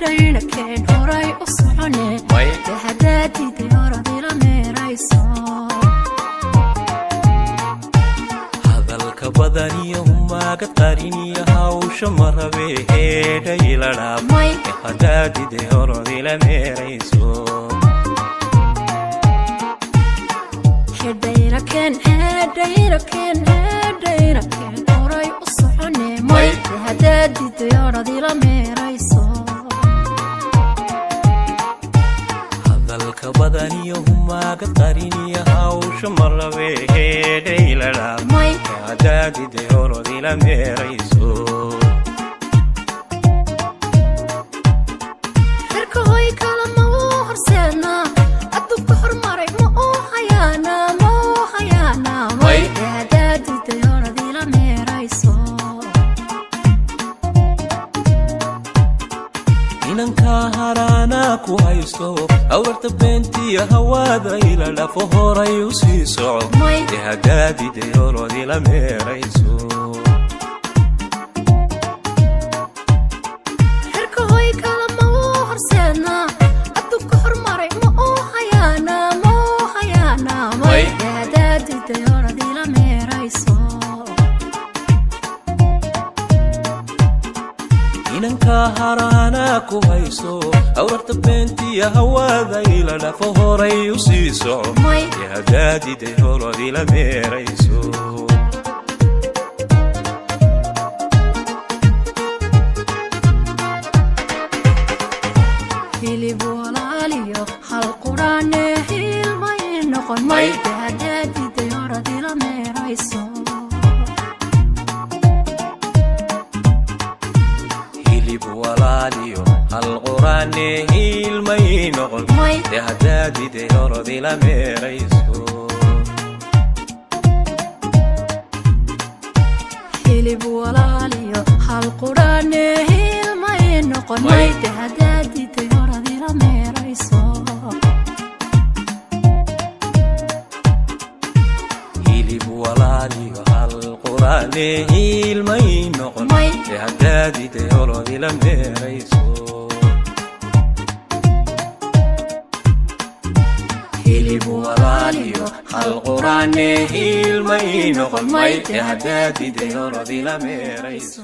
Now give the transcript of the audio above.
هدينا كان هراي أصحني بهداتي ديارة دي لميريسو هذا الكبداني هما قد قاريني هاوش مربي هيدي لراب بهداتي ديارة دي لميريسو هدينا كان هراي أصحني بهداتي ديارة دي لميريسو الكبداني هما قد قاريني هاوش مربي هيدي لراب بهداتي ديارة دي لميريسو هركوي كلام وهرسنا أدوك هرماري مو حيانا بهداتي ديارة دي لميريسو inanka harana ku haysto awrta beentiya hawada ila la fohoray u sii soco hadaadi deeroodi la meerayso herkoy kala ma horsena adduunka hormaray ma hayana hadaadi deeroodi la meerayso inanka harana ku haysto awrta beentiya hawada ila la fohoray u sii soco hadaadi deeroodi la meerayso hilib walaaliyo hal quraane hilmay noqon may hadaadi deeroodi la meerayso walaalyo hal quraane hilmay noqon hadaadi deeroodi la meerayso hilib walaaliyo hal quraane hilmay noqon hadaadi deeroodi la meerayso hilib walaalyo hal quraane hilmay noqon hadaadi deeroodi la meerayso hilib walaalyo hal quraane hilmay noqon hadaadi deeroodi la meerayso